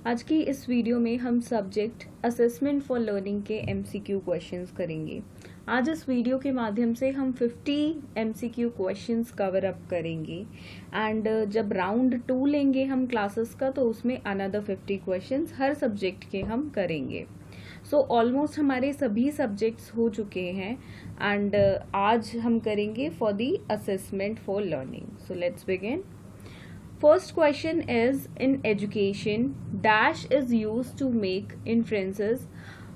आज की इस वीडियो में हम सब्जेक्ट असेसमेंट फॉर लर्निंग के एमसीक्यू क्वेश्चंस करेंगे। आज इस वीडियो के माध्यम से हम 50 एमसीक्यू क्वेश्चंस कवर अप करेंगे एंड जब राउंड 2 लेंगे हम क्लासेस का तो उसमें अनदर 50 क्वेश्चंस हर सब्जेक्ट के हम करेंगे। सो ऑलमोस्ट हमारे सभी सब्जेक्ट्स हो चुके हैं एंड आज हम करेंगे for the assessment for learning. So let's begin. First question is, in education, dash is used to make inferences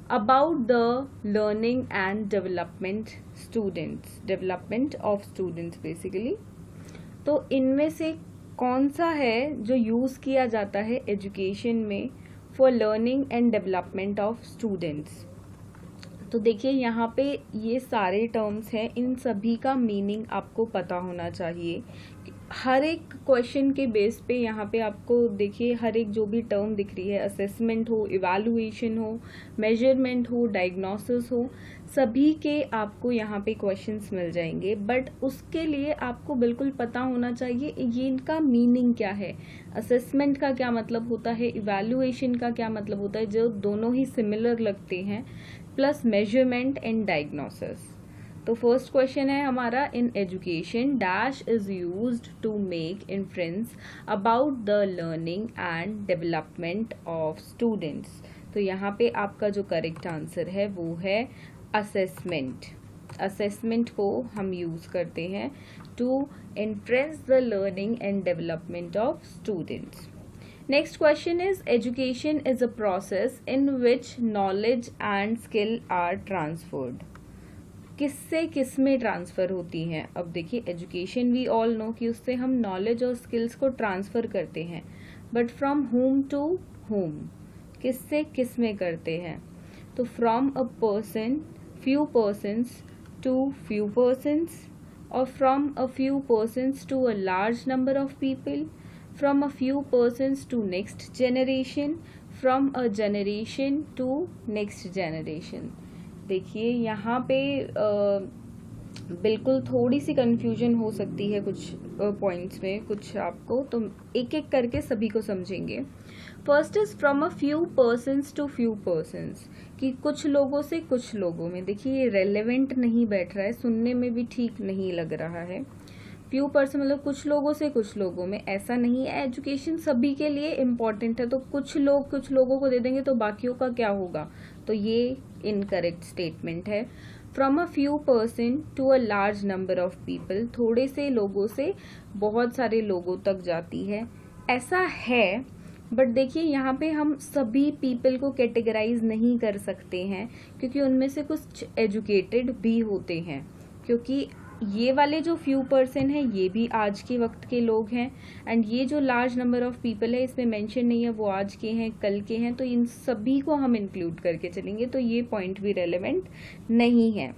about the learning and development of students basically। तो इनमें से कौन सा है जो यूज़ किया जाता है एजुकेशन में for learning and development of students. तो देखिए यहाँ पे ये सारे टर्म्स हैं, इन सभी का मीनिंग आपको पता होना चाहिए। हर एक क्वेश्चन के बेस पे यहाँ पे आपको देखिए हर एक जो भी टर्म दिख रही है, असेसमेंट हो, इवैल्यूएशन हो, मेजरमेंट हो, डायग्नोसिस हो, सभी के आपको यहाँ पे क्वेश्चंस मिल जाएंगे। बट उसके लिए आपको बिल्कुल पता होना चाहिए ये इनका मीनिंग क्या है, असेसमेंट का क्या मतलब होता है, इवैल्यूएशन का क्या मतलब होता है, जो दोनों ही सिमिलर लगते हैं, प्लस मेजरमेंट एंड डायग्नोसिस। तो फर्स्ट क्वेश्चन है हमारा, in education dash is used to make inference about the learning and development of students. तो यहाँ पे आपका जो करेक्ट आंसर है वो है असेसमेंट। असेसमेंट को हम यूज करते हैं to inference the learning and development of students. Next question is, education is a process in which knowledge and skill are transferred। किससे किस में ट्रांसफ़र होती हैं? अब देखिए एजुकेशन वी ऑल नो कि उससे हम नॉलेज और स्किल्स को ट्रांसफ़र करते हैं, but from home to home किससे किस में करते हैं? तो from a person, few persons to few persons, और from a few persons to a large number of people, from a few persons to next generation, from a generation to next generation। देखिए यहाँ पे बिल्कुल थोड़ी सी confusion हो सकती है कुछ पॉइंट्स में, कुछ आपको, तो एक एक करके सभी को समझेंगे। First is from a few persons to few persons, कि कुछ लोगों से कुछ लोगों में। देखिए ये रेलेवेंट नहीं बैठ रहा है, सुनने में भी ठीक नहीं लग रहा है। फ्यू पर्सन मतलब कुछ लोगों से कुछ लोगों में, ऐसा नहीं है। एजुकेशन सभी के लिए इम्पॉर्टेंट है, तो कुछ लोगों को दे देंगे तो बाकियों का क्या होगा? तो ये इनकरेक्ट स्टेटमेंट है। From a few person to a large number of people, थोड़े से लोगों से बहुत सारे लोगों तक जाती है, ऐसा है। बट देखिए यहाँ पे हम सभी पीपल को कैटेगराइज नहीं कर सकते हैं, क्योंकि उनमें से कुछ एजुकेटेड भी होते हैं, क्योंकि ये वाले जो फ्यू पर्सन है ये भी आज के वक्त के लोग हैं, एंड ये जो लार्ज नंबर ऑफ पीपल है इसमें मेंशन नहीं है वो आज के हैं, कल के हैं, तो इन सभी को हम इंक्लूड करके चलेंगे, तो ये पॉइंट भी रेलेवेंट नहीं है।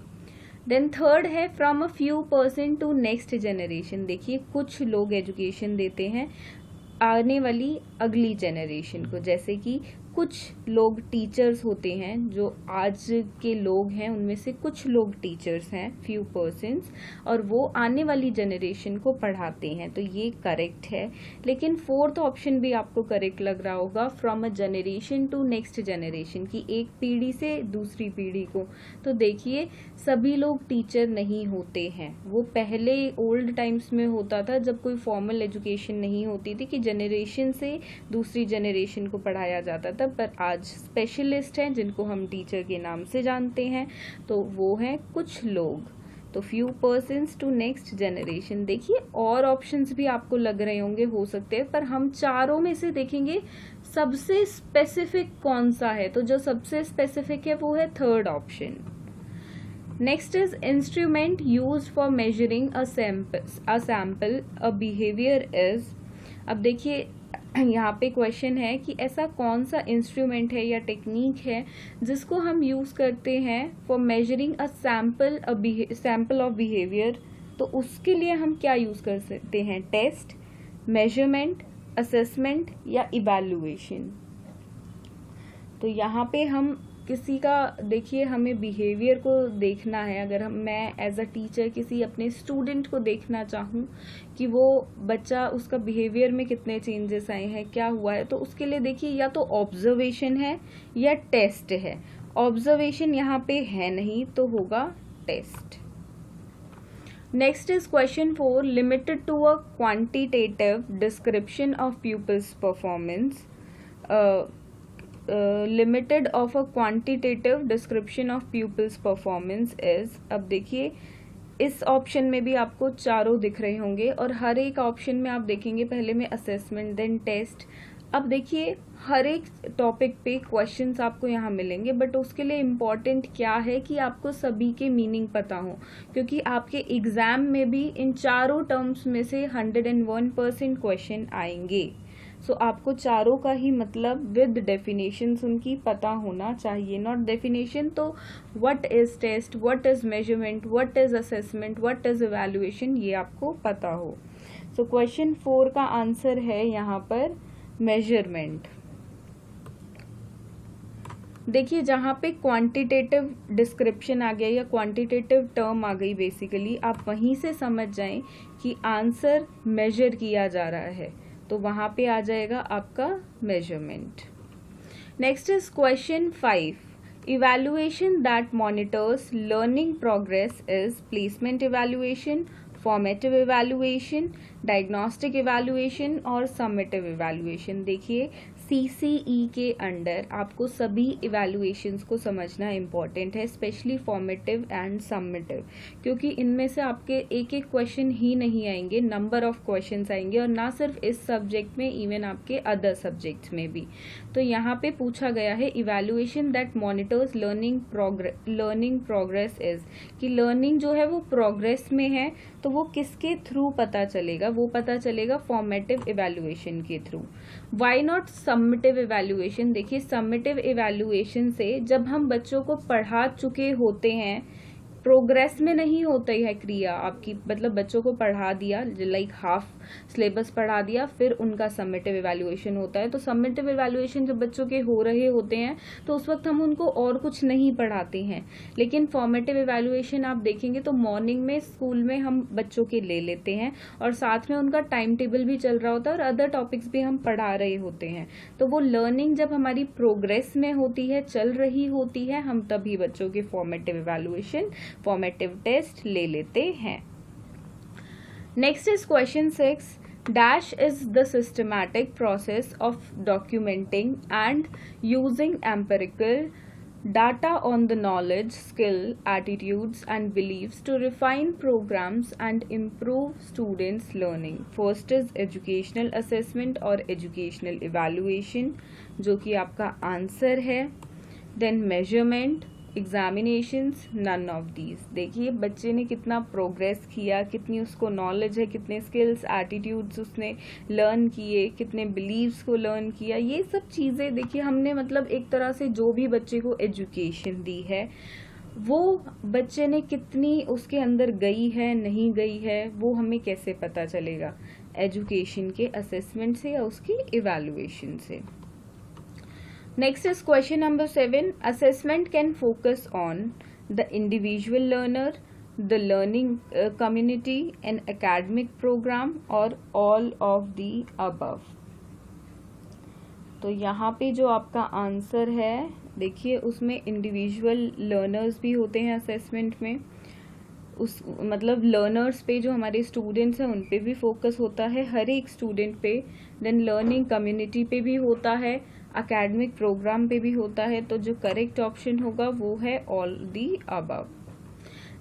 देन थर्ड है from a few person to next generation. देखिए कुछ लोग एजुकेशन देते हैं आने वाली अगली जनरेशन को, जैसे कि कुछ लोग टीचर्स होते हैं, जो आज के लोग हैं उनमें से कुछ लोग टीचर्स हैं, फ्यू पर्सन्स, और वो आने वाली जनरेशन को पढ़ाते हैं, तो ये करेक्ट है। लेकिन फोर्थ ऑप्शन भी आपको करेक्ट लग रहा होगा, from a generation to next generation, की एक पीढ़ी से दूसरी पीढ़ी को। तो देखिए सभी लोग टीचर नहीं होते हैं, वो पहले ओल्ड टाइम्स में होता था जब कोई फॉर्मल एजुकेशन नहीं होती थी कि जनरेशन से दूसरी जनरेशन को पढ़ाया जाता था, पर आज स्पेशलिस्ट हैं जिनको हम टीचर के नाम से जानते हैं, तो वो हैं कुछ लोग। तो few persons to next generation. देखिए और ऑप्शंस भी आपको लग रहे होंगे, हो सकते हैं, पर हम चारों में से देखेंगे सबसे स्पेसिफिक कौन सा है, तो जो सबसे स्पेसिफिक है वो है third option. Next is instrument used for measuring a sample a behaviour is. अब देखिए यहाँ पे क्वेश्चन है कि ऐसा कौन सा इंस्ट्रूमेंट है या टेक्निक है जिसको हम यूज करते हैं for measuring a sample of behaviour. तो उसके लिए हम क्या यूज कर सकते हैं? टेस्ट, मेजरमेंट, असेसमेंट या इवैल्यूएशन। तो यहाँ पे हम किसी का देखिए हमें बिहेवियर को देखना है। अगर मैं एज अ टीचर किसी अपने स्टूडेंट को देखना चाहूँ कि वो बच्चा उसका बिहेवियर में कितने चेंजेस आए हैं, क्या हुआ है, तो उसके लिए देखिए या तो ऑब्जर्वेशन है या टेस्ट है। ऑब्जर्वेशन यहाँ पे है नहीं तो होगा test. Next is question 4, limited to a quantitative description of pupils performance. Limited of a quantitative description of pupils performance is, अब देखिए इस ऑप्शन में भी आपको चारों दिख रहे होंगे और हर एक ऑप्शन में आप देखेंगे पहले में असेसमेंट देन टेस्ट। अब देखिए हर एक टॉपिक पे क्वेश्चंस आपको यहाँ मिलेंगे, बट उसके लिए इम्पॉर्टेंट क्या है कि आपको सभी के मीनिंग पता हो, क्योंकि आपके एग्जाम में भी इन चारों टर्म्स में से 101% क्वेश्चन आएंगे। सो आपको चारों का ही मतलब विद डेफिनेशंस उनकी पता होना चाहिए। नॉट डेफिनेशन तो what is test, what is measurement, what is assessment, what is evaluation, ये आपको पता हो। सो क्वेश्चन 4 का आंसर है यहाँ पर मेजरमेंट। देखिए जहाँ पे क्वांटिटेटिव डिस्क्रिप्शन आ गया या क्वांटिटेटिव टर्म आ गई, बेसिकली आप वहीं से समझ जाएं कि आंसर मेजर किया जा रहा है, तो वहाँ पे आ जाएगा आपका measurement. Next is question 5, evaluation that monitors learning progress is placement evaluation, formative evaluation, diagnostic evaluation और समेटिव इवैल्यूएशन। देखिए सीसीई के अंडर आपको सभी इवैल्यूएशंस को समझना इम्पॉर्टेंट है, स्पेशली फॉर्मेटिव एंड समेटिव, क्योंकि इनमें से आपके एक एक क्वेश्चन ही नहीं आएंगे, नंबर ऑफ क्वेश्चंस आएंगे, और ना सिर्फ इस सब्जेक्ट में, इवन आपके अदर सब्जेक्ट्स में भी। तो यहाँ पे पूछा गया है evaluation that monitors learning progress is, कि लर्निंग जो है वो प्रोग्रेस में है, तो वो किसके थ्रू पता चलेगा, वो पता चलेगा फॉर्मेटिव इवैल्यूएशन के through. Why not summative evaluation? देखिए समेटिव इवैल्यूएशन से जब हम बच्चों को पढ़ा चुके होते हैं, प्रोग्रेस में नहीं होती है क्रिया आपकी, मतलब बच्चों को पढ़ा दिया, लाइक हाफ सिलेबस पढ़ा दिया, फिर उनका समेटिव इवैल्यूएशन होता है। तो समेटिव इवैल्यूएशन जब बच्चों के हो रहे होते हैं तो उस वक्त हम उनको और कुछ नहीं पढ़ाते हैं। लेकिन फॉर्मेटिव इवैल्यूएशन आप देखेंगे तो मॉर्निंग में स्कूल में हम बच्चों के ले लेते हैं और साथ में उनका टाइम टेबल भी चल रहा होता है और अदर टॉपिक्स भी हम पढ़ा रहे होते हैं। तो वो लर्निंग जब हमारी प्रोग्रेस में होती है, चल रही होती है, हम तभी बच्चों के फॉर्मेटिव इवैल्यूएशन, फॉर्मेटिव टेस्ट ले लेते हैं। Next is question 6, dash is the systematic process of documenting and using empirical data on the knowledge, skill, attitudes and beliefs to refine programs and improve students' learning. First is educational assessment और educational evaluation, जो कि आपका answer है। Then measurement, examinations, none of these. देखिए बच्चे ने कितना progress किया, कितनी उसको नॉलेज है, कितने स्किल्स, एटीट्यूड्स उसने लर्न किए, कितने बिलीव्स को लर्न किया, ये सब चीज़ें देखिए हमने मतलब एक तरह से जो भी बच्चे को एजुकेशन दी है वो बच्चे ने कितनी उसके अंदर गई है, नहीं गई है, वो हमें कैसे पता चलेगा? एजुकेशन के असेसमेंट से या उसकी इवैल्यूएशन से। Next is question number 7. Assessment can focus on the individual learner, the learning community, an academic program or all of the above. तो यहाँ पे जो आपका आंसर है देखिए उसमें इंडिविजुअल लर्नर्स भी होते हैं असेसमेंट में, उस मतलब लर्नर्स पे जो हमारे स्टूडेंट्स हैं उन पे भी फोकस होता है, हर एक स्टूडेंट पे। देन लर्निंग कम्युनिटी पे भी होता है, एकेडमिक प्रोग्राम पे भी होता है। तो जो करेक्ट ऑप्शन होगा वो है all the above.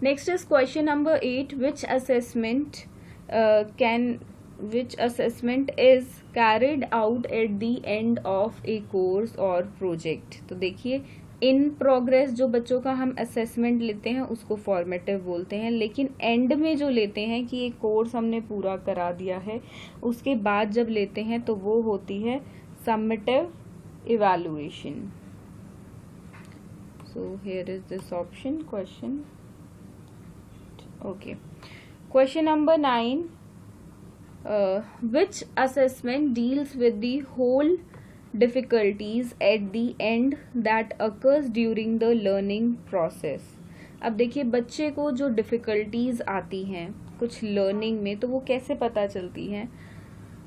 Next is question number 8, which assessment is carried out at the end of a course or project? तो देखिए इन प्रोग्रेस जो बच्चों का हम असेसमेंट लेते हैं उसको फॉर्मेटिव बोलते हैं, लेकिन एंड में जो लेते हैं कि एक कोर्स हमने पूरा करा दिया है उसके बाद जब लेते हैं तो वो होती है summative evaluation. So here is this option question. Okay, question number 9, which assessment deals with the whole difficulties at the end that occurs during the learning process. अब देखिए बच्चे को जो डिफ़िकल्टीज आती हैं कुछ लर्निंग में, तो वो कैसे पता चलती हैं।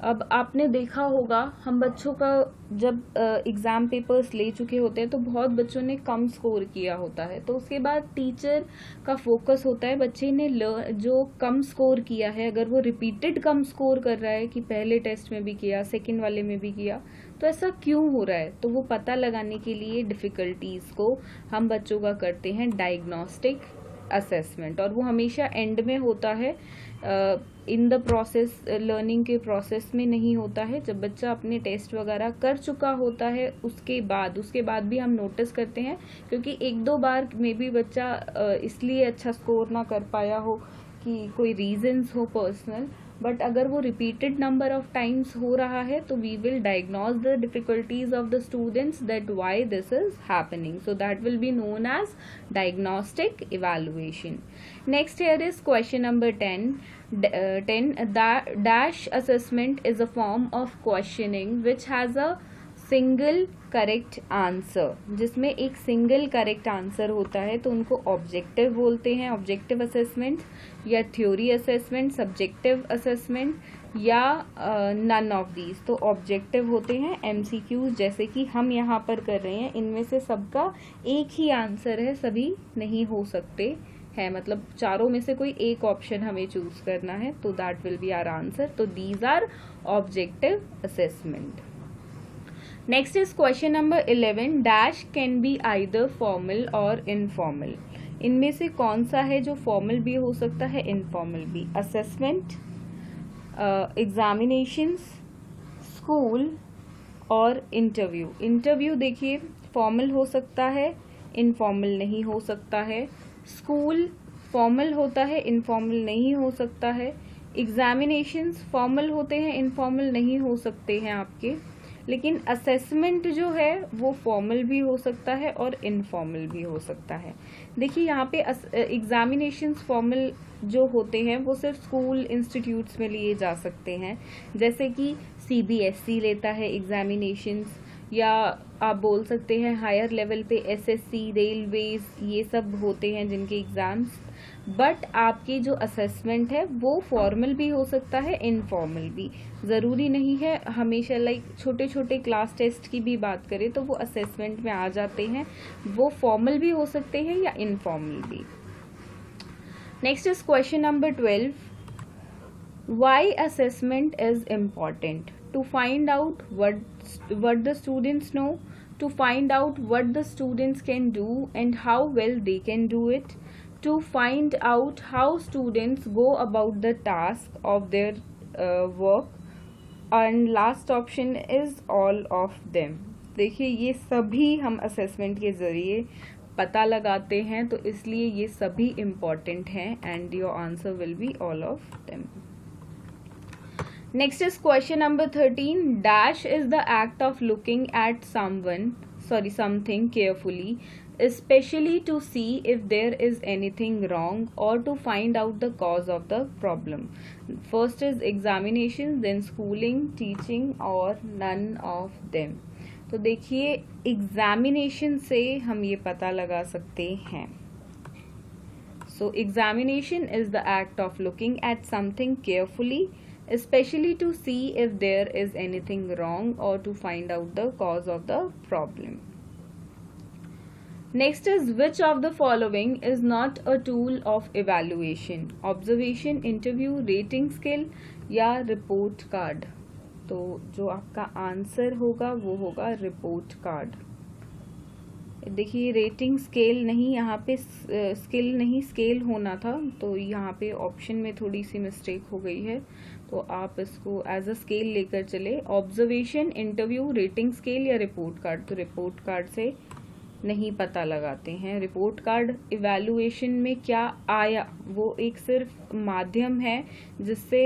अब आपने देखा होगा हम बच्चों का जब एग्ज़ाम पेपर्स ले चुके होते हैं तो बहुत बच्चों ने कम स्कोर किया होता है, तो उसके बाद टीचर का फोकस होता है बच्चे ने जो कम स्कोर किया है, अगर वो रिपीटेड कम स्कोर कर रहा है कि पहले टेस्ट में भी किया, सेकंड वाले में भी किया, तो ऐसा क्यों हो रहा है, तो वो पता लगाने के लिए डिफ़िकल्टीज़ को हम बच्चों का करते हैं डायग्नोस्टिक असेसमेंट। और वो हमेशा एंड में होता है, इन द प्रोसेस, लर्निंग के प्रोसेस में नहीं होता है। जब बच्चा अपने टेस्ट वगैरह कर चुका होता है उसके बाद भी हम नोटिस करते हैं, क्योंकि एक दो बार में भी बच्चा इसलिए अच्छा स्कोर ना कर पाया हो कि कोई रीजंस हो पर्सनल, बट अगर वो रिपीटेड नंबर ऑफ टाइम्स हो रहा है तो we will diagnose the difficulties of the students that why this is happening, so that will be known as diagnostic evaluation. Next here is question number 10. Dash assessment is a form of questioning which has a single correct answer, जिसमें एक single correct answer होता है, तो उनको objective बोलते हैं, objective assessment, या theory assessment, subjective assessment, या नन ऑफ दीज। तो ऑब्जेक्टिव होते हैं MCQs जैसे कि हम यहाँ पर कर रहे हैं, इनमें से सबका एक ही आंसर है, सभी नहीं हो सकते हैं, मतलब चारों में से कोई एक ऑप्शन हमें चूज करना है, तो that will be our answer. तो these are objective assessment. Next is question number 11. Dash can be either formal और इनफॉर्मल। इनमें से कौन सा है जो फॉर्मल भी हो सकता है, इनफॉर्मल भी। असेसमेंट, एग्जामिनेशंस, स्कूल और इंटरव्यू। इंटरव्यू देखिए फॉर्मल हो सकता है, इनफॉर्मल नहीं हो सकता है। स्कूल फॉर्मल होता है, इनफॉर्मल नहीं हो सकता है। एग्जामिनेशंस फॉर्मल होते हैं, इनफॉर्मल नहीं हो सकते हैं आपके। लेकिन असेसमेंट जो है वो फॉर्मल भी हो सकता है और इनफॉर्मल भी हो सकता है। देखिए यहाँ पे एग्जामिनेशंस फॉर्मल जो होते हैं वो सिर्फ स्कूल इंस्टीट्यूट्स में लिए जा सकते हैं, जैसे कि CBSE लेता है एग्जामिनेशंस, या आप बोल सकते हैं हायर लेवल पे SSC, रेलवेज, ये सब होते हैं जिनके एग्ज़ाम्स। बट आपकी जो असेसमेंट है वो फॉर्मल भी हो सकता है, इनफॉर्मल भी। ज़रूरी नहीं है हमेशा, लाइक छोटे छोटे क्लास टेस्ट की भी बात करें तो वो असेसमेंट में आ जाते हैं, वो फॉर्मल भी हो सकते हैं या इनफॉर्मल भी। Next is question number 12. Why assessment is important? To find out what the students know, to find out what the students can do and how well they can do it, to find out how students go about the task of their work, and last option is all of them. देखिए ये सभी हम assessment के ज़रिए पता लगाते हैं, तो इसलिए ये सभी इम्पॉर्टेंट हैं, and your answer will be all of them. Next is question number 13. Dash is the act of looking at something carefully, especially to see if there is anything wrong or to find out the cause of the problem. First is examination, then schooling, teaching, or none of them. तो देखिए examination से हम ये पता लगा सकते हैं। So examination is the act of looking at something carefully, especially to see if there is anything wrong or to find out the cause of the problem. Next is, which of the following is not a tool of evaluation? Observation, interview, rating scale या report card। तो जो आपका answer होगा वो होगा report card. देखिए rating scale नहीं, यहाँ पे स्किल नहीं स्केल होना था, तो यहाँ पे ऑप्शन में थोड़ी सी मिस्टेक हो गई है, तो आप इसको एज अ स्केल लेकर चले। ऑब्जर्वेशन, इंटरव्यू, रेटिंग स्केल या रिपोर्ट कार्ड। तो रिपोर्ट कार्ड से नहीं पता लगाते हैं। रिपोर्ट कार्ड इवैल्यूएशन में क्या आया वो एक सिर्फ माध्यम है जिससे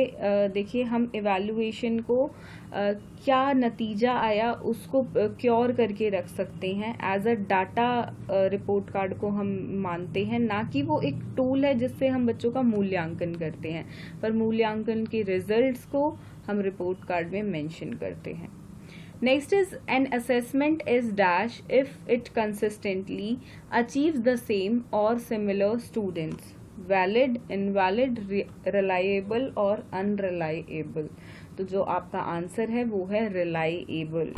देखिए हम इवैल्यूएशन को क्या नतीजा आया उसको क्योर करके रख सकते हैं। As a data report card को हम मानते हैं, ना कि वो एक टूल है जिससे हम बच्चों का मूल्यांकन करते हैं, पर मूल्यांकन के रिजल्ट्स को हम रिपोर्ट कार्ड में मेंशन करते हैं। Next is an assessment is dash if it consistently achieves the same or similar students. Valid, invalid, reliable और unreliable. तो जो आपका आंसर है वो है reliable.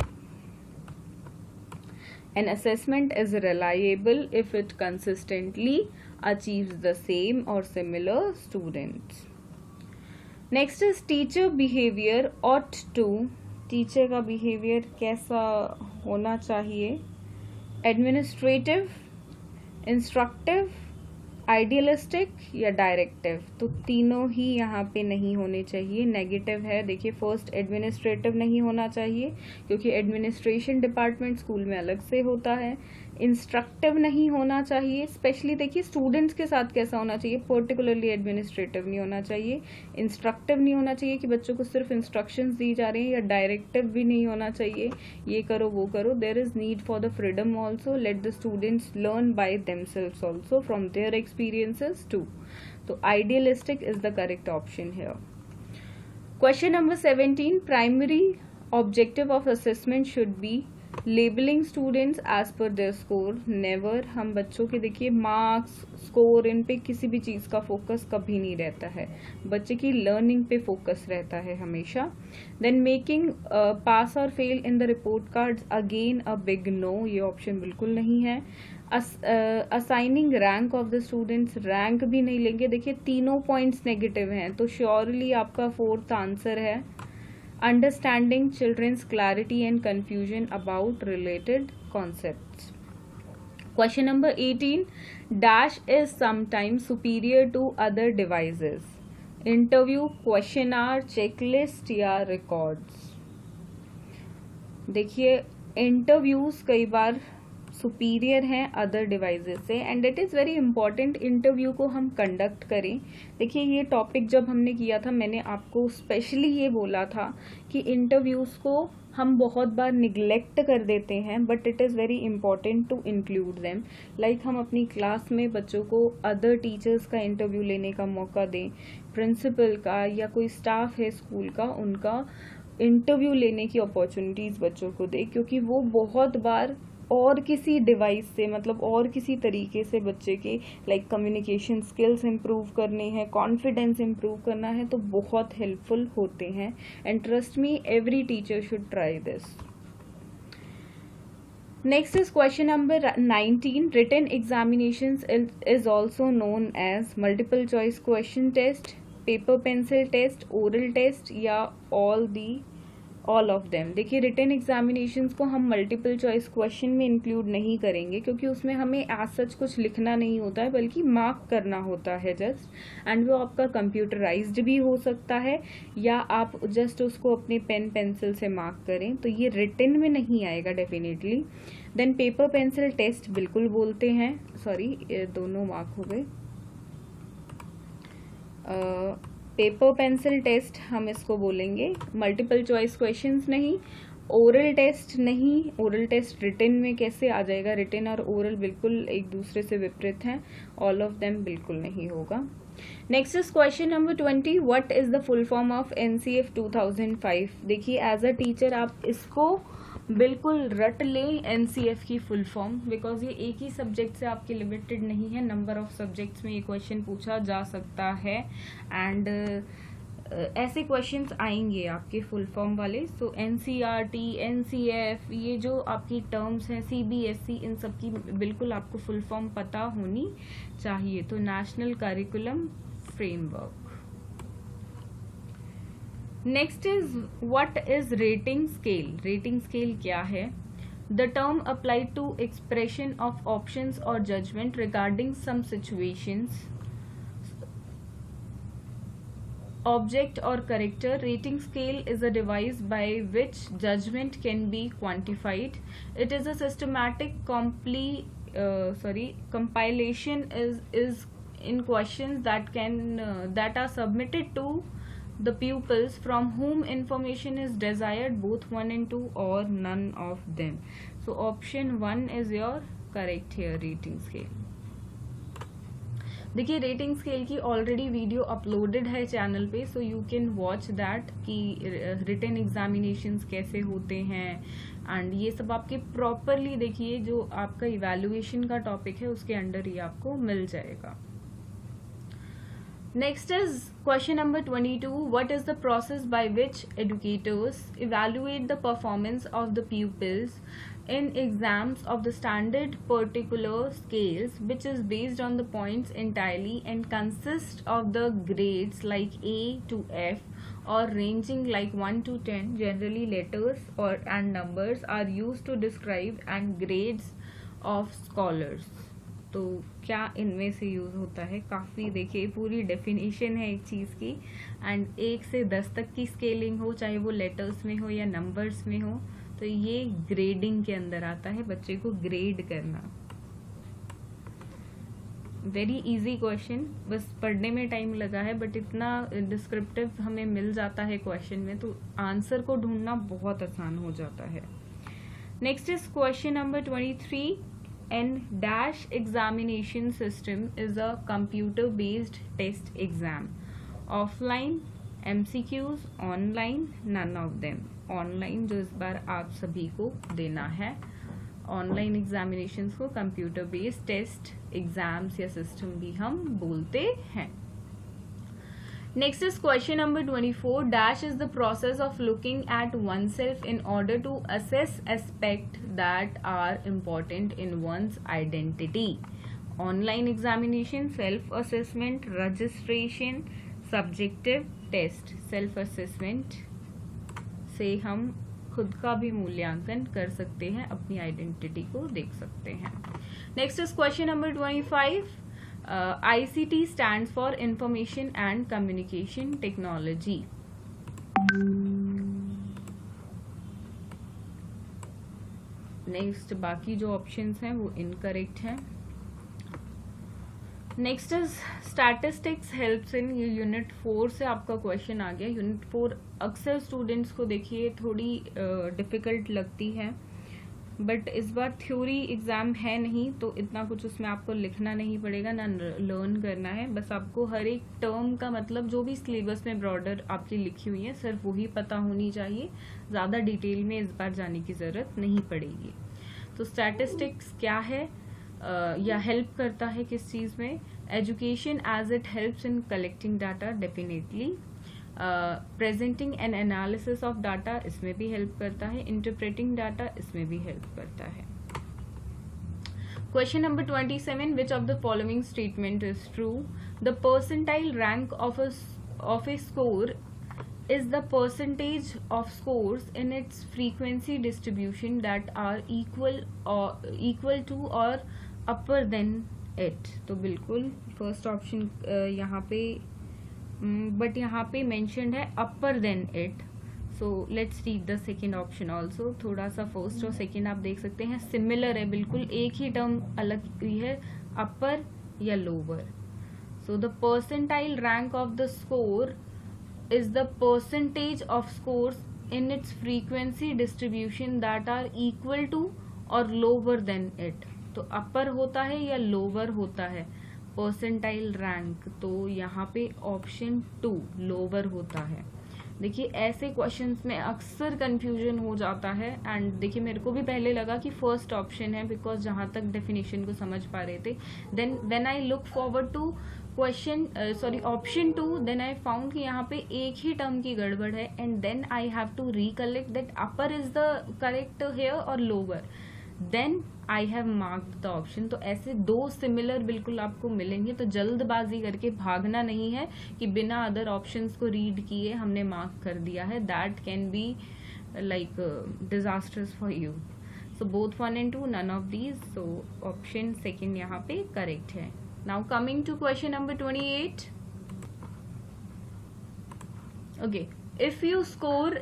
An assessment is reliable if it consistently achieves the same or similar students. Next is teacher behavior ought to. Teacher का behaviour कैसा होना चाहिए? एडमिनिस्ट्रेटिव, इंस्ट्रक्टिव, आइडियलिस्टिक या डायरेक्टिव? तो तीनों ही यहाँ पे नहीं होने चाहिए, नेगेटिव है. देखिए फर्स्ट एडमिनिस्ट्रेटिव नहीं होना चाहिए क्योंकि एडमिनिस्ट्रेशन डिपार्टमेंट स्कूल में अलग से होता है. इंस्ट्रक्टिव नहीं होना चाहिए, स्पेशली देखिए स्टूडेंट्स के साथ कैसा होना चाहिए, पर्टिकुलरली एडमिनिस्ट्रेटिव नहीं होना चाहिए. इंस्ट्रक्टिव नहीं होना चाहिए कि बच्चों को सिर्फ इंस्ट्रक्शंस दी जा रही हैं, या डायरेक्टिव भी नहीं होना चाहिए ये करो वो करो. There is need for the freedom also. Let the students learn by themselves also from their experiences too. तो idealistic is the correct option here. Question number 17. Primary objective of assessment should be labelling students as per their score. Never. हम बच्चों के देखिए marks, score, इन पे किसी भी चीज़ का focus कभी नहीं रहता है, बच्चे की लर्निंग पे फोकस रहता है हमेशा. देन मेकिंग पास और fail in the report cards, again a big no, ये ऑप्शन बिल्कुल नहीं है. Assigning rank of the students, rank भी नहीं लेंगे. देखिए तीनों पॉइंट्स नेगेटिव हैं तो श्योरली आपका फोर्थ आंसर है. Understanding children's clarity and confusion about related concepts. Question number 18. Dash is sometimes superior to other devices. Interview, questionnaire, checklist या records. देखिए इंटरव्यूज कई बार सुपीरियर हैं अदर डिवाइसेस से, and it is very important interview को हम conduct करें. देखिए ये टॉपिक जब हमने किया था मैंने आपको स्पेशली ये बोला था कि इंटरव्यूज़ को हम बहुत बार निगलेक्ट कर देते हैं, but it is very important to include them. Like हम अपनी क्लास में बच्चों को अदर टीचर्स का इंटरव्यू लेने का मौका दें, प्रिंसिपल का या कोई स्टाफ है स्कूल का, उनका इंटरव्यू लेने की अपॉर्चुनिटीज़ बच्चों को दें, क्योंकि वो बहुत बार और किसी डिवाइस से मतलब और किसी तरीके से बच्चे के लाइक कम्युनिकेशन स्किल्स इम्प्रूव करने हैं, कॉन्फिडेंस इम्प्रूव करना है, तो बहुत हेल्पफुल होते हैं. And trust me, every teacher should try this. Next is question number 19. Written examinations is also known as multiple choice question test, paper pencil test, oral test या all of them. देखिए written examinations को हम multiple choice question में include नहीं करेंगे क्योंकि उसमें हमें एज सच कुछ लिखना नहीं होता है बल्कि मार्क करना होता है जस्ट, एंड वो आपका कंप्यूटराइज्ड भी हो सकता है या आप जस्ट उसको अपने पेन पेंसिल से मार्क करें, तो ये रिटन में नहीं आएगा definitely. Then paper pencil test बिल्कुल बोलते हैं, सॉरी दोनों मार्क हो गए. पेपर पेंसिल टेस्ट हम इसको बोलेंगे, मल्टीपल चॉइस क्वेश्चंस नहीं. ओरल टेस्ट नहीं, ओरल टेस्ट रिटन में कैसे आ जाएगा, रिटन और ओरल बिल्कुल एक दूसरे से विपरीत हैं. ऑल ऑफ देम बिल्कुल नहीं होगा. Next is question number 20. What is the full form of NCF 2005. देखिए एज अ टीचर आप इसको बिल्कुल रट लें NCF की फुल फॉर्म, बिकॉज ये एक ही सब्जेक्ट से आपके लिमिटेड नहीं है, नंबर ऑफ सब्जेक्ट्स में ये क्वेश्चन पूछा जा सकता है. एंड ऐसे क्वेश्चंस आएंगे आपके फुल फॉर्म वाले. सो NCERT, NCF, ये जो आपकी टर्म्स हैं, CBSE, इन सब की बिल्कुल आपको फुल फॉर्म पता होनी चाहिए. तो national curriculum framework. Next is what is rating scale. Rating scale क्या है? The term applied to expression of options और judgement regarding some situations, object or character. Rating scale is a device by which judgment can be quantified. It is a systematic compilation is in questions that are submitted to the pupils from whom information is desired, both 1 and 2 or none of them. So option 1 is your correct here, rating scale. देखिए rating scale की already video uploaded है channel पे, so you can watch that कि written examinations कैसे होते हैं and ये सब आपके प्रॉपरली देखिए, जो आपका इवैल्यूएशन का टॉपिक है उसके अंडर ही आपको मिल जाएगा। Next is question number 22. What is the process by which educators evaluate the performance of the pupils in exams of the standard particular scales, which is based on the points entirely and consists of the grades like A to F or ranging like 1 to 10. Generally letters and numbers are used to describe and grades of scholars. तो क्या इनमें से use होता है? काफ़ी देखिए पूरी definition है एक चीज़ की एंड 1 से 10 तक की स्केलिंग हो, चाहे वो लेटर्स में हो या नंबर्स में हो, तो ये ग्रेडिंग के अंदर आता है, बच्चे को ग्रेड करना। वेरी इजी क्वेश्चन, बस पढ़ने में टाइम लगा है बट इतना डिस्क्रिप्टिव हमें मिल जाता है क्वेश्चन में, तो आंसर को ढूंढना बहुत आसान हो जाता है। Next is question number 23. N- examination system is a computer based test exam. Offline, MCQs, online, none of them. Online जो इस बार आप सभी को देना है, ऑनलाइन एग्जामिनेशंस को कंप्यूटर बेस्ड टेस्ट एग्जाम्स या सिस्टम भी हम बोलते हैं। Next is question number 24. Dash is the process of looking at oneself in order to assess aspects that are important in one's identity. Online examination, self-assessment, registration, subjective test. Self-assessment से हम खुद का भी मूल्यांकन कर सकते हैं, अपनी आइडेंटिटी को देख सकते हैं। Next is question number 25. ICT stands for Information and Communication Technology. Next बाकी जो ऑप्शंस हैं वो इनकरेक्ट हैं। Next is statistics helps in, ये यूनिट 4 से आपका क्वेश्चन आ गया। यूनिट 4 अक्सर स्टूडेंट्स को देखिए थोड़ी डिफिकल्ट लगती है, बट इस बार थ्योरी एग्जाम है नहीं तो इतना कुछ उसमें आपको लिखना नहीं पड़ेगा, ना लर्न करना है, बस आपको हर एक टर्म का मतलब जो भी सिलेबस में ब्रॉडर आपकी लिखी हुई है सिर्फ वही पता होनी चाहिए, ज़्यादा डिटेल में इस बार जाने की ज़रूरत नहीं पड़ेगी। तो स्टैटिस्टिक्स क्या है या हेल्प करता है किस चीज़ में? Education as it helps in collecting data, definitely. Presenting an analysis of data, इसमें भी हेल्प करता है। इंटरप्रेटिंग डाटा, इसमें भी हेल्प करता है। Question number 27. Which of the following statement is true? The percentile rank of A score is the percentage of scores in its frequency distribution that are equal to or upper than it. तो बिल्कुल first option यहाँ पे, but यहाँ पे mentioned है upper than it, so let's read the second option also. थोड़ा सा first और सेकेंड आप देख सकते हैं सिमिलर है, बिल्कुल एक ही टर्म अलग हुई है, अपर या lower. So the percentile rank of the score is the percentage of scores in its frequency distribution that are equal to or lower than it. तो अपर होता है या लोअर होता है परसेंटाइल रैंक? तो यहाँ पे ऑप्शन 2 लोअर होता है। देखिए ऐसे क्वेश्चंस में अक्सर कंफ्यूजन हो जाता है, एंड देखिए मेरे को भी पहले लगा कि फर्स्ट ऑप्शन है, बिकॉज जहाँ तक डेफिनेशन को समझ पा रहे थे, then when I look forward to option 2, then I found कि यहाँ पे एक ही टर्म की गड़बड़ है, and then I have to recollect that upper is the correct here और lower, then I have marked the option. तो ऐसे 2 सिमिलर बिल्कुल आपको मिलेंगे, तो जल्दबाजी करके भागना नहीं है कि बिना अदर ऑप्शंस को रीड किए हमने मार्क कर दिया है, that can be like disasters for you. So both 1 and 2, none of these, so option second यहाँ पे करेक्ट है। Now coming to question number 28. Okay, if you score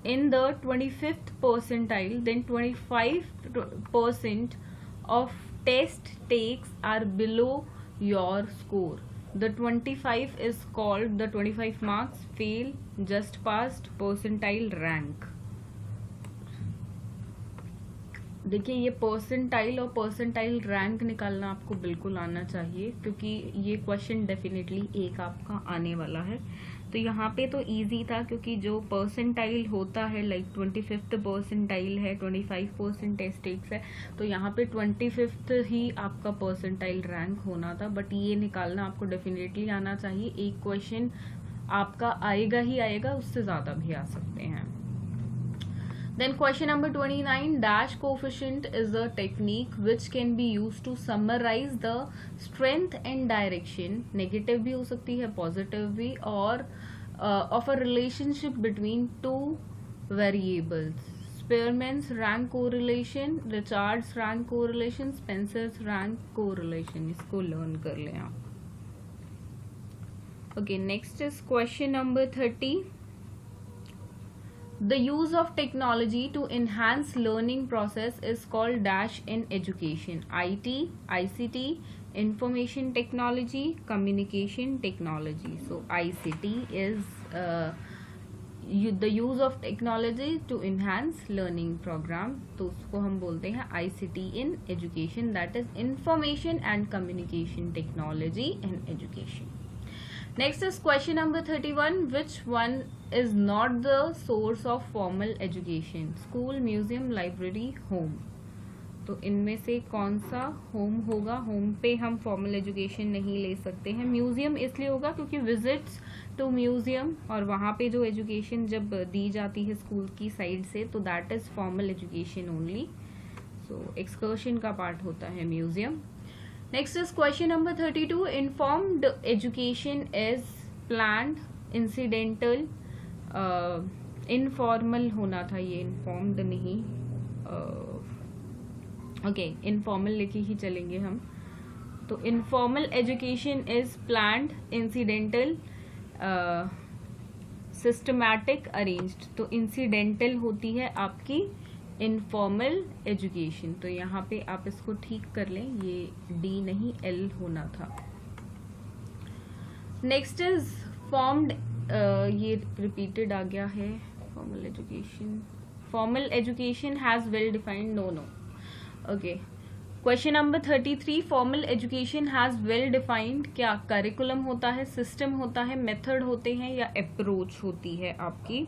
in the 25th percentile, then 25% of test takes are below your score. The 25 is called the 25 marks, fail, just passed, percentile rank. देखिए ये percentile और percentile rank निकालना आपको बिल्कुल आना चाहिए, क्योंकि ये क्वेश्चन डेफिनेटली एक आपका आने वाला है। तो यहाँ पे तो इजी था, क्योंकि जो परसेंटाइल होता है लाइक 25th परसेंटाइल है, 25% एस्टेक्स है, तो यहाँ पे 25th ही आपका परसेंटाइल रैंक होना था। बट ये निकालना आपको डेफिनेटली आना चाहिए, एक क्वेश्चन आपका आएगा ही आएगा, उससे ज़्यादा भी आ सकते हैं। Then question number 29, dash coefficient is a technique which can be used to summarize the strength and direction, negative भी हो सकती है, positive भी, और of a relationship between two variables. Spearman's rank correlation, Richard's rank correlation, Spencer's rank correlation. इसको learn कर लें आप. Okay, next is question number 30. The use of technology to enhance learning process is called dash in education. IT, ICT, information technology, communication technology. So ICT is the use of technology to enhance learning program. तो उसको हम बोलते हैं ICT in education, that is information and communication technology in education. Next is question number 31. Which one is not the source of formal education? School, museum, library, home. तो इनमें से कौन सा होम होगा? होम पे हम फॉर्मल एजुकेशन नहीं ले सकते हैं। म्यूजियम इसलिए होगा क्योंकि विजिट्स टू म्यूजियम और वहाँ पे जो एजुकेशन जब दी जाती है स्कूल की साइड से, तो that is formal education only. So excursion का पार्ट होता है museum. Next is question number 32. Informed education is planned, incidental, informal होना था, ये informed नहीं, okay, informal लेके ही चलेंगे हम। तो informal education is planned, incidental, systematic, arranged। तो incidental होती है आपकी इनफॉर्मल एजुकेशन। तो यहाँ पे आप इसको ठीक कर लें, ये डी नहीं एल होना था। नेक्स्ट इज फॉर्म्ड, ये रिपीटेड आ गया है। Formal education, formal education has well defined, no no. Okay, question number 33, formal education has well defined. क्या करिकुलम होता है, सिस्टम होता है, मेथड होते हैं, या अप्रोच होती है आपकी?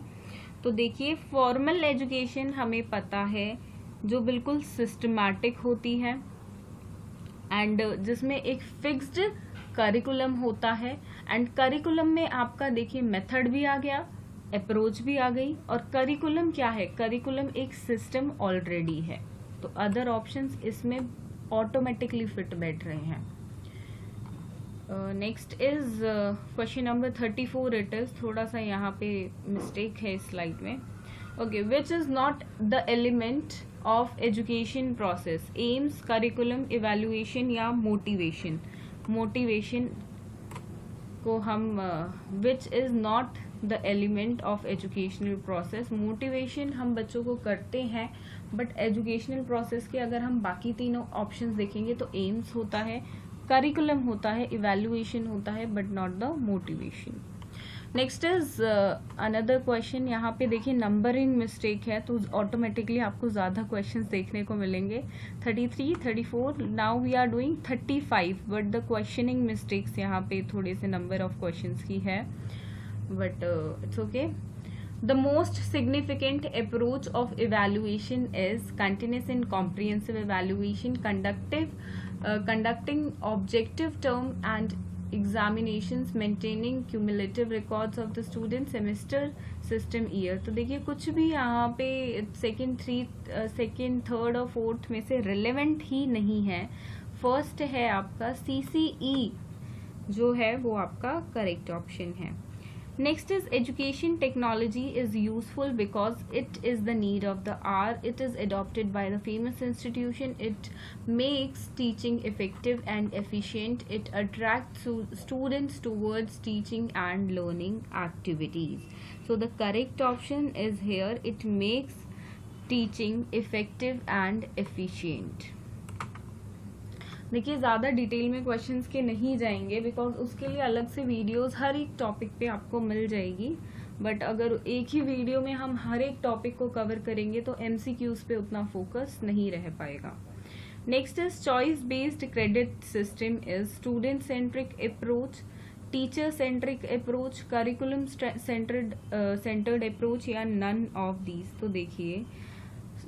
तो देखिए फॉर्मल एजुकेशन हमें पता है जो बिल्कुल सिस्टमैटिक होती है एंड जिसमें एक फिक्स्ड करिकुलम होता है, एंड करिकुलम में आपका देखिए मेथड भी आ गया, अप्रोच भी आ गई, और करिकुलम क्या है? करिकुलम एक सिस्टम ऑलरेडी है, तो अदर ऑप्शंस इसमें ऑटोमेटिकली फिट बैठ रहे हैं। Next is question number 34। It is थोड़ा सा यहाँ पे मिस्टेक है इस स्लाइड में। Okay, which is not the element of education process? AIIMS, curriculum, evaluation या मोटिवेशन? मोटिवेशन को हम which is not the element of educational process? Motivation हम बच्चों को करते हैं, बट एजुकेशनल प्रोसेस के अगर हम बाकी तीनों ऑप्शंस देखेंगे तो एम्स होता है, करिकुलम होता है, इवैल्यूएशन होता है, but not the motivation. Next is another question. यहाँ पे देखिए नंबरिंग मिस्टेक है, तो ऑटोमेटिकली आपको ज़्यादा क्वेश्चंस देखने को मिलेंगे। 33, 34, now we are doing 35, but the questioning mistakes यहाँ पे थोड़े से नंबर ऑफ क्वेश्चंस की है, but it's okay. The most significant approach of evaluation is continuous and comprehensive evaluation, conducting objective term and examinations, maintaining cumulative records of the student, semester, system, year। तो देखिए कुछ भी यहाँ पे second, third और fourth में से relevant ही नहीं है। फर्स्ट है आपका CCE जो है वो आपका करेक्ट ऑप्शन है। Next is education technology is useful because it is the need of the hour. It is adopted by the famous institution. It makes teaching effective and efficient. It attracts students towards teaching and learning activities. So the correct option is here. It makes teaching effective and efficient. देखिए ज़्यादा detail में questions के नहीं जाएंगे because उसके लिए अलग से वीडियोस हर एक टॉपिक पे आपको मिल जाएगी, बट अगर एक ही वीडियो में हम हर एक टॉपिक को कवर करेंगे तो MCQs पे उतना फोकस नहीं रह पाएगा. Next is choice based credit system is student centric approach, teacher centric approach, curriculum centred approach या नन ऑफ दीज. तो देखिए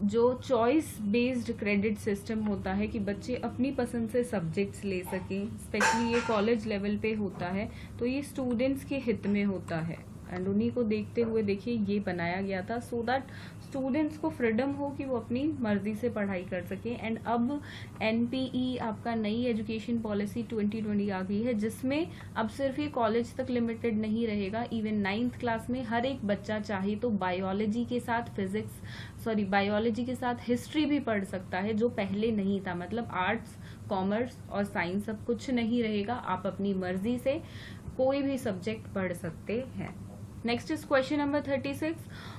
जो चॉइस बेस्ड क्रेडिट सिस्टम होता है कि बच्चे अपनी पसंद से सब्जेक्ट्स ले सकें, स्पेशली ये कॉलेज लेवल पे होता है, तो ये स्टूडेंट्स के हित में होता है एंड उन्हीं को देखते हुए देखिए ये बनाया गया था सो दैट स्टूडेंट्स को फ्रीडम हो कि वो अपनी मर्जी से पढ़ाई कर सकें. एंड अब NPE आपका नई एजुकेशन पॉलिसी 2020 आ गई है, जिसमें अब सिर्फ ये कॉलेज तक लिमिटेड नहीं रहेगा. इवन 9th क्लास में हर एक बच्चा चाहे तो बायोलॉजी के साथ हिस्ट्री भी पढ़ सकता है, जो पहले नहीं था. मतलब आर्ट्स, कॉमर्स और साइंस सब कुछ नहीं रहेगा, आप अपनी मर्जी से कोई भी सब्जेक्ट पढ़ सकते हैं. Next is question number 36.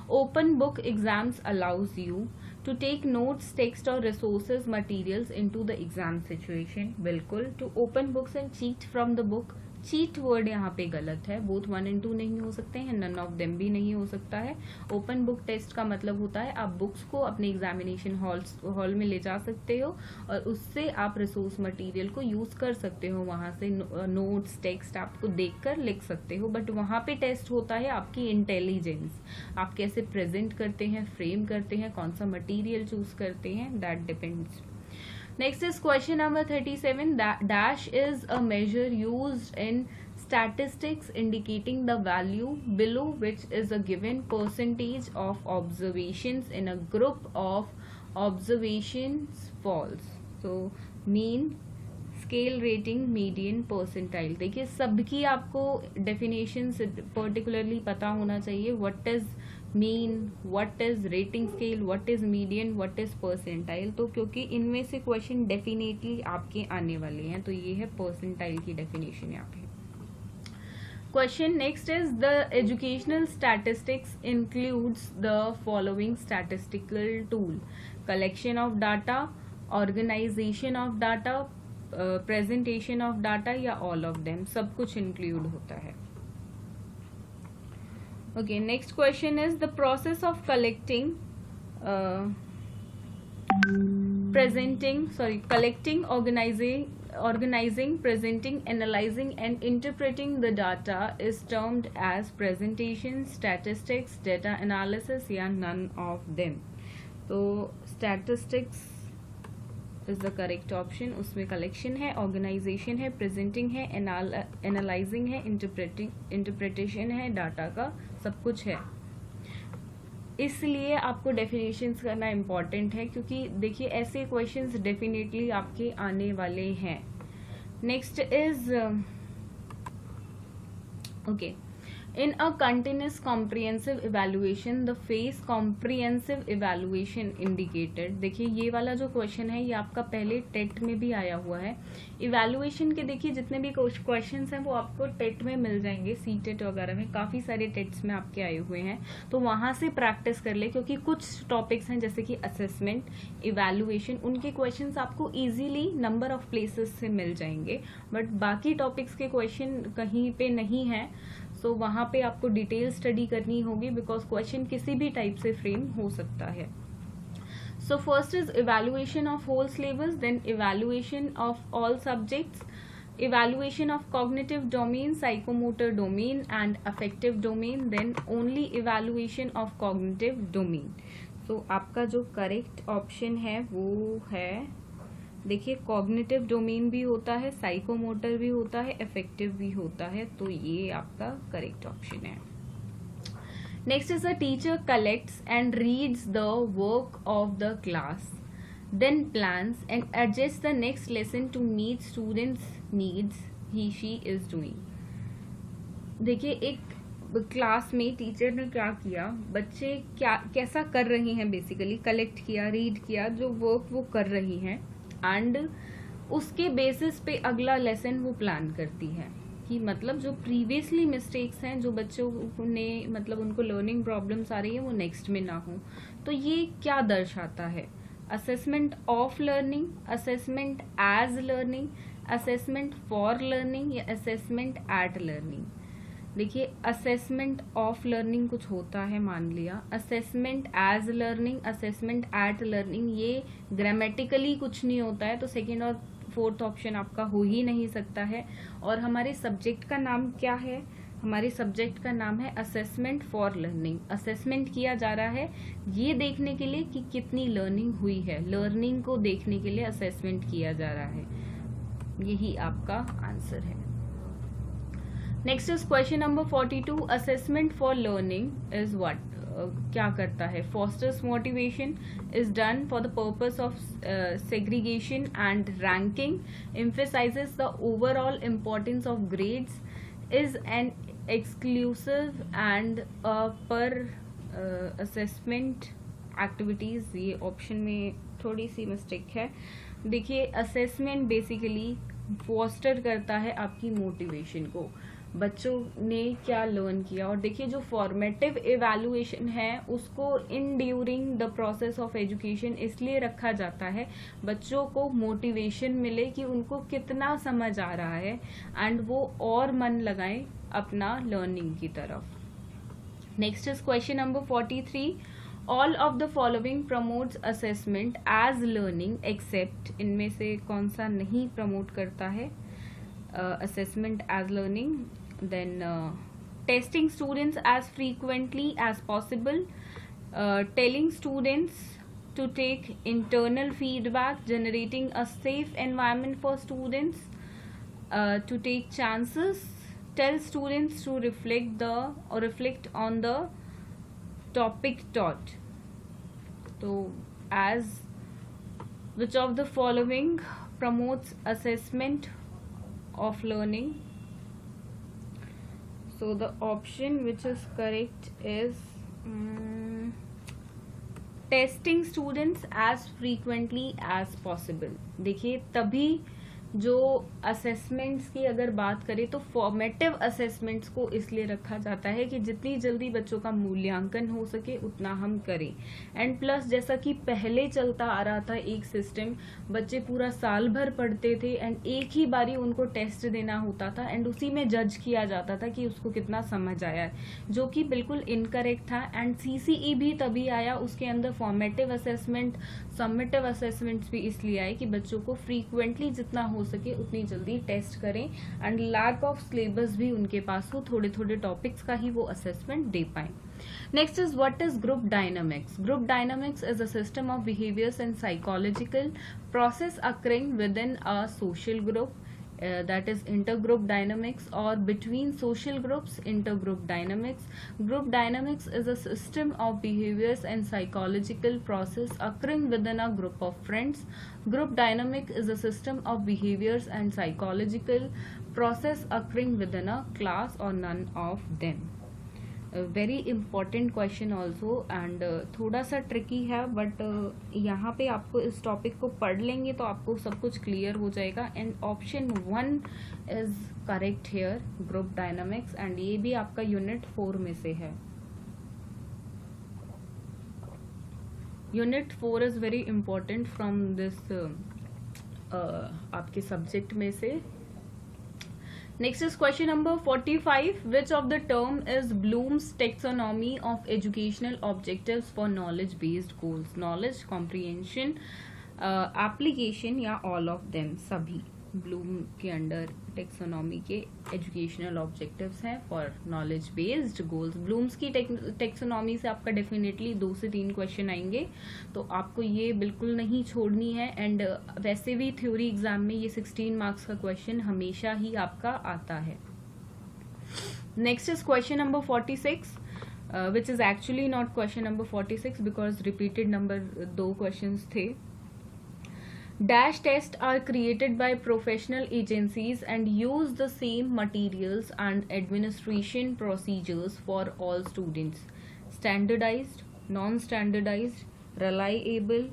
Open book exams allows you to take notes, text or resources materials into the exam situation. बिल्कुल. To open books and cheat from the book. Cheat word यहाँ पे गलत है. Both 1 and 2 नहीं हो सकते हैं, none of them भी नहीं हो सकता है. ओपन बुक टेस्ट का मतलब होता है आप बुक्स को अपने एग्जामिनेशन हॉल में ले जा सकते हो और उससे आप रिसोर्स मटेरियल को यूज कर सकते हो. वहां से नोट्स, टेक्स्ट आपको देखकर लिख सकते हो. बट वहां पे टेस्ट होता है आपकी इंटेलिजेंस, आप कैसे प्रेजेंट करते हैं, फ्रेम करते हैं, कौन सा मटीरियल चूज करते हैं, that depends. Next is question number 37. Dash is a measure used in statistics indicating the value below which is a given percentage of observations in a group of observations false. So mean, scale rating, median, percentile. देखिए सबकी आपको definition particularly पता होना चाहिए. What is mean, what is rating scale, what is median, what is percentile. तो क्योंकि इनमें से क्वेश्चन डेफिनेटली आपके आने वाले हैं, तो ये है परसेंटाइल की डेफिनेशन यहाँ पे. Question next is the educational statistics includes the following statistical tool. Collection of data, organisation of data, presentation of data या ऑल ऑफ देम. सब कुछ इंक्लूड होता है. Okay, next question is the process of collecting, organizing, presenting, analyzing and interpreting the data is termed as presentation, statistics, data analysis या none of them. तो statistics is the correct option. उसमें collection है, organization है, presenting है, analyzing है, interpretation है, data का सब कुछ है. इसलिए आपको डेफिनेशंस करना इम्पॉर्टेंट है, क्योंकि देखिए ऐसे क्वेश्चंस डेफिनेटली आपके आने वाले हैं. Next is okay. In a continuous comprehensive evaluation, the phase comprehensive evaluation indicated. देखिए ये वाला जो क्वेश्चन है ये आपका पहले टेट में भी आया हुआ है. इवेल्युएशन के देखिए जितने भी क्वेश्चंस हैं वो आपको टेट में मिल जाएंगे, सीटेट वगैरह में काफ़ी सारे टेट्स में आपके आए हुए हैं. तो वहाँ से प्रैक्टिस कर ले, क्योंकि कुछ टॉपिक्स हैं जैसे कि असेसमेंट, इवेल्युएशन, उनके क्वेश्चंस आपको ईजिली नंबर ऑफ प्लेसेस से मिल जाएंगे. बट बाकी टॉपिक्स के क्वेश्चन कहीं पे नहीं है, तो वहाँ पे आपको डिटेल स्टडी करनी होगी, बिकॉज क्वेश्चन किसी भी टाइप से फ्रेम हो सकता है. So first is evaluation of whole syllabus, then evaluation of all subjects, evaluation of cognitive domain, psychomotor domain and affective domain, then only evaluation of cognitive domain. So आपका जो correct option है वो है, देखिए cognitive domain भी होता है, psychomotor भी होता है, इफेक्टिव भी होता है, तो ये आपका करेक्ट ऑप्शन है. Next is a teacher collects and reads the work of the class, then plans and adjust the next lesson to meet students needs he she is doing. देखिए एक क्लास में टीचर ने क्या किया, बच्चे क्या कैसा कर रहे हैं, बेसिकली कलेक्ट किया, रीड किया, जो वर्क वो कर रही हैं, एंड उसके बेसिस पे अगला लेसन वो प्लान करती है कि मतलब जो प्रीवियसली मिस्टेक्स हैं जो बच्चों ने मतलब उनको लर्निंग प्रॉब्लम्स आ रही है वो नेक्स्ट में ना हो. तो ये क्या दर्शाता है? Assessment of learning, assessment as learning, assessment for learning या असेसमेंट एट लर्निंग. देखिए असेसमेंट ऑफ लर्निंग कुछ होता है, मान लिया assessment as learning, assessment at learning, ये ग्रामेटिकली कुछ नहीं होता है, तो सेकंड और फोर्थ ऑप्शन आपका हो ही नहीं सकता है। और हमारे सब्जेक्ट का नाम क्या है, हमारे सब्जेक्ट का नाम है असेसमेंट फॉर लर्निंग। असेसमेंट किया जा रहा है ये देखने के लिए कि कितनी लर्निंग हुई है, लर्निंग को देखने के लिए असेसमेंट किया जा रहा है, यही आपका आंसर है। Next is question number 42, assessment for learning is what, क्या करता है, fosters motivation, is done for the purpose of segregation and ranking, emphasizes the overall importance of grades, is an exclusive and per assessment activities। ये option में थोड़ी सी mistake है। देखिए assessment basically poster करता है आपकी मोटिवेशन को, बच्चों ने क्या लर्न किया। और देखिए जो फॉर्मेटिव इवैल्यूएशन है उसको in during the process of education इसलिए रखा जाता है बच्चों को मोटिवेशन मिले कि उनको कितना समझ आ रहा है एंड वो और मन लगाएं अपना लर्निंग की तरफ। Next is question number 43, all of the following promotes assessment as learning except, इनमें से कौन सा नहीं प्रमोट करता है assessment as learning। Then testing students as frequently as possible, telling students to take internal feedback, generating a safe environment for students to take chances, tell students to reflect on the topic taught। तो as which of the following promotes assessment of learning? So the option which is correct is testing students as frequently as possible। देखिए तभी जो assessments की अगर बात करें तो formative assessments को इसलिए रखा जाता है कि जितनी जल्दी बच्चों का मूल्यांकन हो सके उतना हम करें। एंड प्लस जैसा कि पहले चलता आ रहा था एक सिस्टम, बच्चे पूरा साल भर पढ़ते थे एंड एक ही बारी उनको टेस्ट देना होता था एंड उसी में जज किया जाता था कि उसको कितना समझ आया है, जो कि बिल्कुल इनकरेक्ट था। एंड सीसीई भी तभी आया, उसके अंदर फॉर्मेटिव असेसमेंट, समेटिव असेसमेंट्स भी इसलिए आए कि बच्चों को फ्रीक्वेंटली जितना हो सके उतनी जल्दी टेस्ट करें एंड लैक ऑफ सिलेबस भी उनके पास हो, थोड़े थोड़े टॉपिक्स का ही वो असेसमेंट दे पाए। Next is what is group dynamics? Group dynamics is a system of behaviors and psychological process occurring within a social group, that is intergroup dynamics, or between social groups, intergroup dynamics. Group dynamics is a system of behaviors and psychological process occurring within a group of friends. Group dynamic is a system of behaviors and psychological process occurring within a class or none of them। Very important question also and थोड़ा सा tricky है, but यहाँ पे आपको इस topic को पढ़ लेंगे तो आपको सब कुछ क्लियर हो जाएगा। And option 1 is correct here, group dynamics, and ये भी आपका यूनिट 4 में से है। Unit 4 is very important from this आपके सब्जेक्ट में से। Next is question number 45. Which of the term is Bloom's taxonomy of educational objectives for knowledge-based goals? Knowledge, comprehension, application या all of them? सभी Bloom के under taxonomy के educational objectives हैं for knowledge based goals. Bloom's की taxonomy से आपका definitely 2 से 3 question आएंगे, तो आपको ये बिल्कुल नहीं छोड़नी है। एंड वैसे भी थ्योरी एग्जाम में ये 16 मार्क्स का क्वेश्चन हमेशा ही आपका आता है। Next is question number 46, which is actually not question number 46 because repeated number 2 question थे। Dash tests are created by professional agencies and use the same materials and administration procedures for all students. Standardized, non-standardized, reliable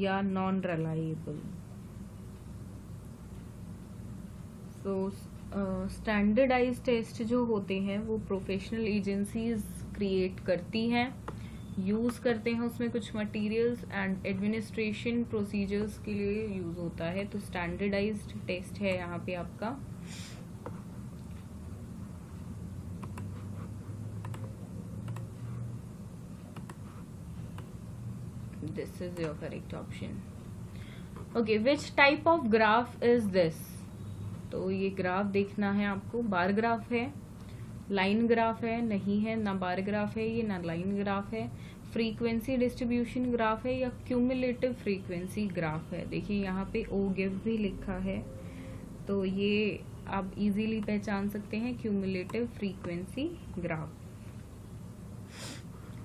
या non-reliable? So standardized test जो होते हैं वो professional agencies create करती हैं, use करते हैं उसमें कुछ मटेरियल्स एंड एडमिनिस्ट्रेशन प्रोसीजर्स के लिए यूज होता है। तो स्टैंडर्डाइज्ड टेस्ट है यहाँ पे आपका। This is your correct option. Okay, which type of graph is this? तो ये ग्राफ देखना है आपको. बार ग्राफ है, लाइन ग्राफ है, नहीं है, ना बार ग्राफ है ये, ना लाइन ग्राफ है. फ्रीक्वेंसी डिस्ट्रीब्यूशन ग्राफ है या क्यूमुलेटिव फ्रीक्वेंसी ग्राफ है? देखिए यहाँ पे ओ गिव भी लिखा है, तो ये आप इजीली पहचान सकते हैं, cumulative frequency graph.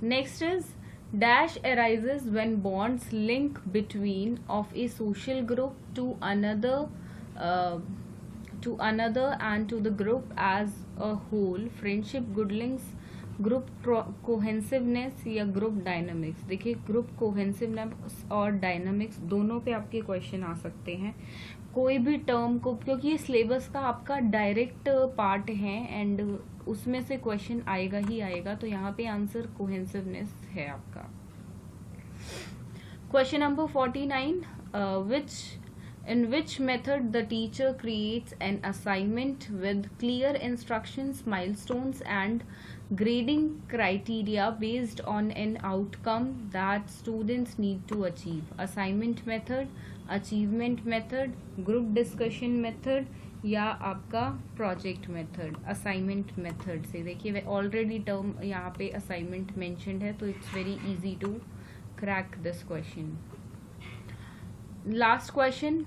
Next is dash arises when bonds link between of a social group to another and to the group as a whole. friendship, good links, group cohesiveness या group dynamics. देखिए group cohesiveness और dynamics दोनों पे आपके question आ सकते हैं. कोई भी टर्म को, क्योंकि ये सिलेबस का आपका डायरेक्ट पार्ट है एंड उसमें से क्वेश्चन आएगा ही आएगा, तो यहाँ पे आंसर कोहेसिवनेस है आपका. Question number 49. In which method the teacher creates an assignment with clear instructions, milestones and grading criteria based on an outcome that students need to achieve? Assignment method, achievement method, group discussion method या आपका project method. Assignment method से देखिए already term यहाँ पे assignment mentioned है, तो it's very easy to crack this question. Last question.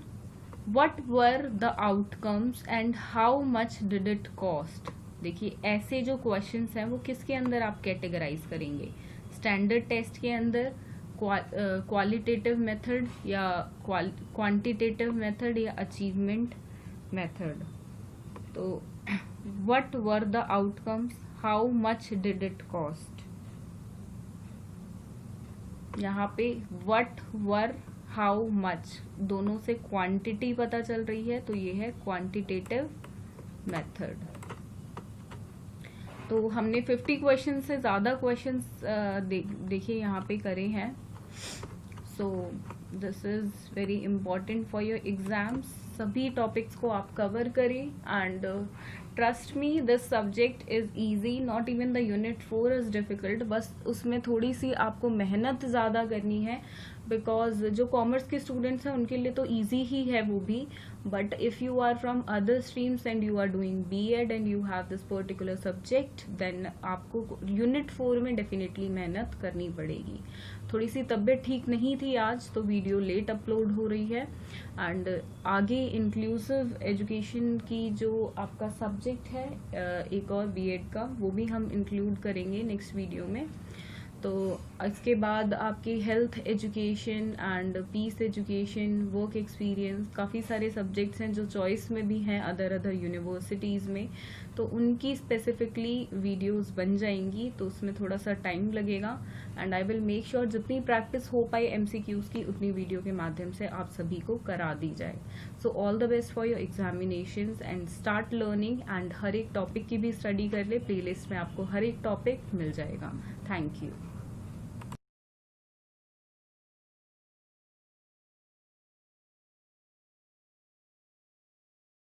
What were the outcomes and how much did it cost? देखिए ऐसे जो क्वेश्चंस हैं वो किसके अंदर आप कैटेगराइज करेंगे? स्टैंडर्ड टेस्ट के अंदर, क्वालिटेटिव मेथड या क्वांटिटेटिव मेथड या अचीवमेंट मेथड. तो what were the outcomes, how much did it cost? यहाँ पे what were, हाउ मच दोनों से क्वांटिटी पता चल रही है, तो ये है क्वांटिटेटिव मेथड. तो हमने 50 क्वेश्चन से ज़्यादा क्वेश्चंस देखिए यहाँ पे करे हैं. So this is very important for your exams. सभी टॉपिक्स को आप कवर करें and trust me this subject is easy. Not even the unit 4 is difficult, बस उसमें थोड़ी सी आपको मेहनत ज़्यादा करनी है, बिकॉज जो कॉमर्स के स्टूडेंट्स हैं उनके लिए तो ईजी ही है वो भी. But if you are from other streams and you are doing BEd and you have this particular subject, then आपको यूनिट 4 में डेफिनेटली मेहनत करनी पड़ेगी. थोड़ी सी तबीयत ठीक नहीं थी आज, तो वीडियो लेट अपलोड हो रही है. एंड आगे इंक्लूसिव एजुकेशन की जो आपका सब्जेक्ट है एक और बीएड का, वो भी हम इंक्लूड करेंगे नेक्स्ट वीडियो में. तो इसके बाद आपकी health education and peace education, work experience, काफ़ी सारे सब्जेक्ट्स हैं जो चॉइस में भी हैं अदर यूनिवर्सिटीज़ में, तो उनकी स्पेसिफिकली वीडियोस बन जाएंगी. तो उसमें थोड़ा सा टाइम लगेगा and I will make sure जितनी प्रैक्टिस हो पाए एमसीक्यूज की उतनी वीडियो के माध्यम से आप सभी को करा दी जाए. So all the best for your examinations and start learning. And हर एक टॉपिक की भी स्टडी कर ले, प्लेलिस्ट में आपको हर एक टॉपिक मिल जाएगा. Thank you.